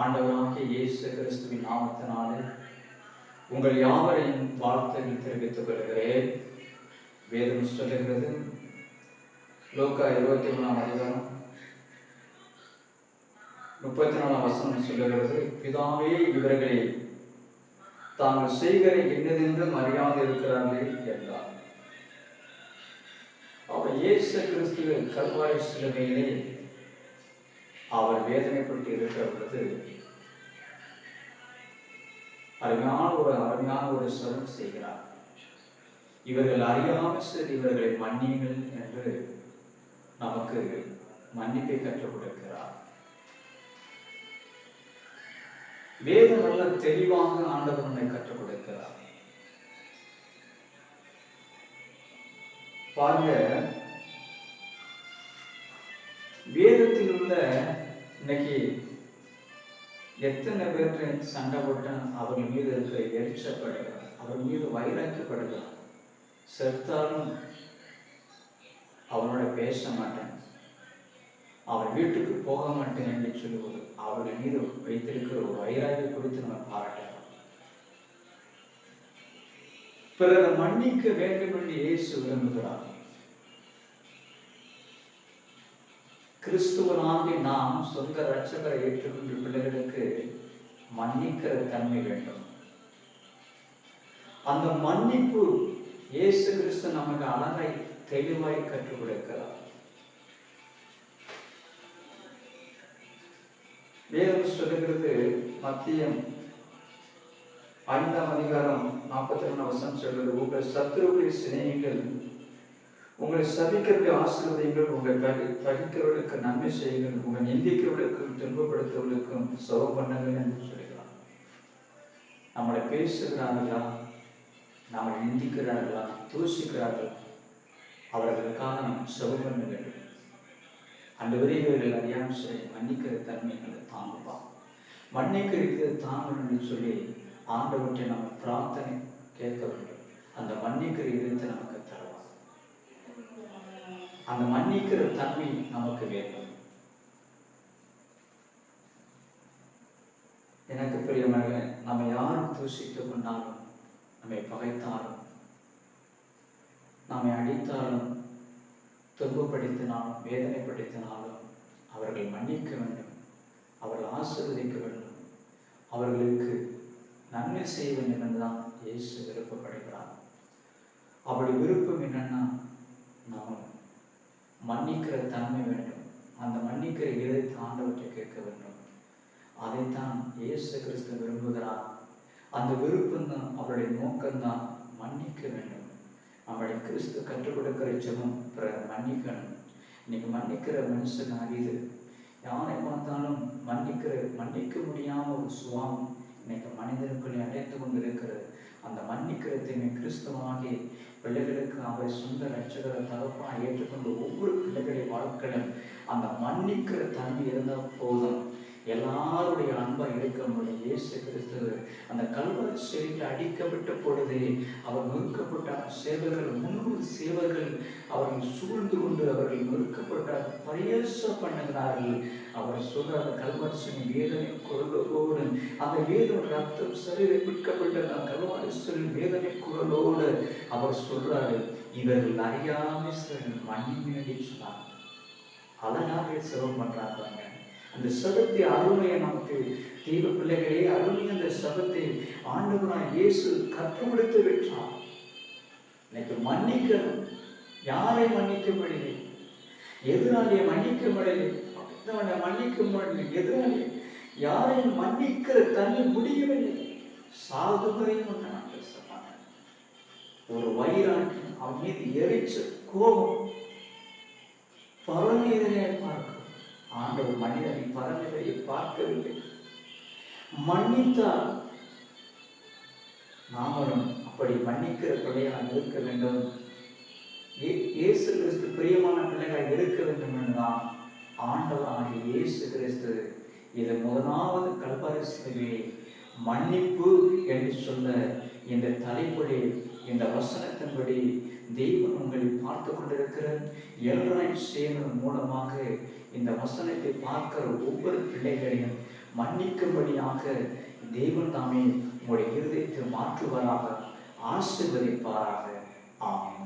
ஆண்டவராகிய இயேசு கிறிஸ்துவின் நாமத்தினாலே உங்கள் யாவரையும் வாழ்த்துக்கள் தெரிவித்துக் கொள்கிறேன். வேதம் சொல்லுகிறது, லூக்கா 23ஆம் அதிகாரம் 34ஆம் வசனம் சொல்லுகிறது, பிதாவே இவர்களை தாங்கள் செய்கிற என்னதென்றும் அறியாது இருக்கிறார்கள் என்றார். அவர் இயேசு கிறிஸ்துவின் கல்வாரி சிலுவையிலே அவர் வேதனைப்பட்டு இருக்கிற பொழுது அருமையான ஒரு சொல் செய்கிறார். இவர்கள் அறியாமல் சரி, இவர்களை மன்னியுங்கள் என்று நமக்கு மன்னிப்பை கற்றுக் கொடுக்கிறார். வேதம் நல்ல தெளிவாக ஆண்டவர் நம்மை கற்றுக் கொடுக்கிறார். பாருங்க, வேதத்தில் உள்ள இன்னைக்கு எத்தனை பேர் சண்டை போட்டு அவர்கள் மீது இருக்கிற எரிச்சப்படுகிறார், அவர்கள் மீது வைராக்கப்படுகிறார். செத்தாலும் அவனோட பேச மாட்டேன், அவன் வீட்டுக்கு போக மாட்டேன் என்று சொல்லுவது அவர்கள் மீது வைத்திருக்கிற ஒரு வைராக்கி குறித்து நம்ம பாராட்டலாம். பிறரை மன்னிக்க வேண்டும் என்று இயேசு விரும்புகிறார். கிறிஸ்துவனாகி நாம் சொந்த இரட்சகரை ஏற்றுக்கொண்ட பிள்ளைகளுக்கு மன்னிக்கிற தன்மை வேண்டும். அந்த மன்னிப்பு இயேசு கிறிஸ்து நமக்கு அழகை தெளிவாய் கற்றுக் கொடுக்கிறார். வேதம் சொல்லுகிறது, மத்தியம் 5ஆம் அதிகாரம் 42ஆம் வசனம் சொல்கிறது, உங்கள் சத்துருவை சிநேகிகள், உங்களை சபிக்கிறவர்களை ஆசீர்வதிங்கள், உங்களை பகிக்கிறவர்களுக்கு நன்மை செய்யுங்கள், உங்களை நிந்திக்கிறவர்களுக்கும் துன்பப்படுத்துவர்களுக்கும் சோகம் பண்ணுங்கள் என்று சொல்கிறார். நம்மளை பேசுகிறார்களா, நம்மளை நிந்திக்கிறார்களா, தூசிக்கிறார்களா, அவர்களுக்காக நாம் சோகம் பண்ண வேண்டும். அந்த விரைவுகள் அறியாமல் சரி, மன்னிக்கிற தன்மைகளை தாங்குவா, மன்னிக்கிறது தாங்கணும்னு சொல்லி ஆண்டவற்றை நம்ம பிரார்த்தனை கேட்க வேண்டும். அந்த மன்னிக்கிற இடத்தை நமக்கு தருவார். அந்த மன்னிக்கிற தன்மை நமக்கு வேண்டும். எனக்கு பிரியமாக, நம்ம யாரும் தூசித்துக் கொண்டாலும், நம்மை பகைத்தாலும், நம்மை அடித்தாலும், துன்பப்படுத்தினாலும், வேதனைப்படுத்தினாலும் அவர்கள் மன்னிக்க வேண்டும், அவர்கள் ஆசீர்வதிக்க வேண்டும், அவர்களுக்கு நன்மை செய்ய வேண்டும் என்றுதான் இயேசு விருப்பப்படுகிறார். அப்படி விருப்பம் என்னன்னா, நாம் மன்னிக்கிற தன்மை வேண்டும். அந்த மன்னிக்கிற இடத்தை ஆண்டவற்றை கேட்க வேண்டும். அதைத்தான் இயேசு கிறிஸ்து விரும்புகிறார். அந்த விருப்பம்தான், அவருடைய நோக்கம்தான் மன்னிக்க வேண்டும். நம்முடைய கிறிஸ்து கற்றுக் கொடுக்கிற ஜெபம் பிறர் மன்னிக்கணும். இன்னைக்கு மன்னிக்கிற மனுஷன் அறியுது. யாரை பார்த்தாலும் மன்னிக்க முடியாம ஒரு சுவாமம் இன்னைக்கு மனிதனுக்குள்ளே அடைத்து கொண்டு இருக்கிறது. அந்த மன்னிக்கிறதை கிறிஸ்துவாகி பிள்ளைகளுக்கு அவரை சொந்த இரட்சகரை தகப்பாக ஏற்றுக்கொண்டு ஒவ்வொரு பிள்ளைகளுடைய வாழ்க்கையிலும் அந்த மன்னிக்கிற தன்மை இருந்தால் போதும். எல்லாருடைய அன்பா இருக்க முடியும். இயேசு கிறிஸ்து அந்த கல்வாரி சிலுவையில் அடிக்கப்பட்ட பொழுது அவர் நொறுக்கப்பட்ட சேவர்கள் 300 சேவர்கள் அவர்கள் சூழ்ந்து கொண்டு அவர்கள் நொறுக்கப்பட்ட பரியாச பண்ணுகிறார்கள். அவர் சொல்ற அந்த கல்வாரி சிலுவை வேதனை குரலோடு, அந்த வேதனை ரத்தம் சரீரம் மீட்கப்பட்ட அந்த கல்வாரி சிலுவை வேதனை குரலோடு அவர் சொல்றாரு, இவர்கள் அறியாமல் மன்னிப்பு சொன்னார். அழகாக சிவம் பண்றாங்க. அந்த சபத்தை அருமையை நமக்கு தெய்வ பிள்ளைகளே, அருமை அந்த சபத்தை ஆண்டவராய் இயேசு கற்றுக் கொடுத்து விட்டார். இன்னைக்கு மன்னிக்கணும். யாரை மன்னிக்க முடியல, எதிராளியை மன்னிக்க முடியல, மன்னிக்க முடியல, எதிராளி யாரையும் மன்னிக்கிற தன்னை முடியவில்லை. சாகுவரையும் ஒரு வைராக்கியம், அவன் மீது எரிச்ச கோபம், பரமேதனை பார்க்க ஆண்டவர் மனிதனை பரநிலையை பார்க்கவில்லை. மன்னித்தார். நாமளும் அப்படி மன்னிக்கிற பிள்ளையாக இருக்க வேண்டும். இயேசு கிறிஸ்து பிரியமான பிள்ளைகளாக இருக்க வேண்டும் என்றுதான் ஆண்டவராகிய இயேசு கிறிஸ்து இது முதலாவது கல்வாரி சிலுவையை மன்னிப்பு என்று சொல்ல இந்த தலைப்புடைய இந்த வசனத்தின்படி தெய்வம் உங்களை பார்த்து கொண்டிருக்கிற எல்ராய் சேனல் மூலமாக இந்த வசனத்தை பார்க்கிற ஒவ்வொரு பிள்ளைகளையும் மன்னிக்கும்படியாக தேவன் தாமே உங்களுடைய இருதயத்தை மாற்றுவாராக, ஆசீர்வதிப்பாராக. ஆமென்.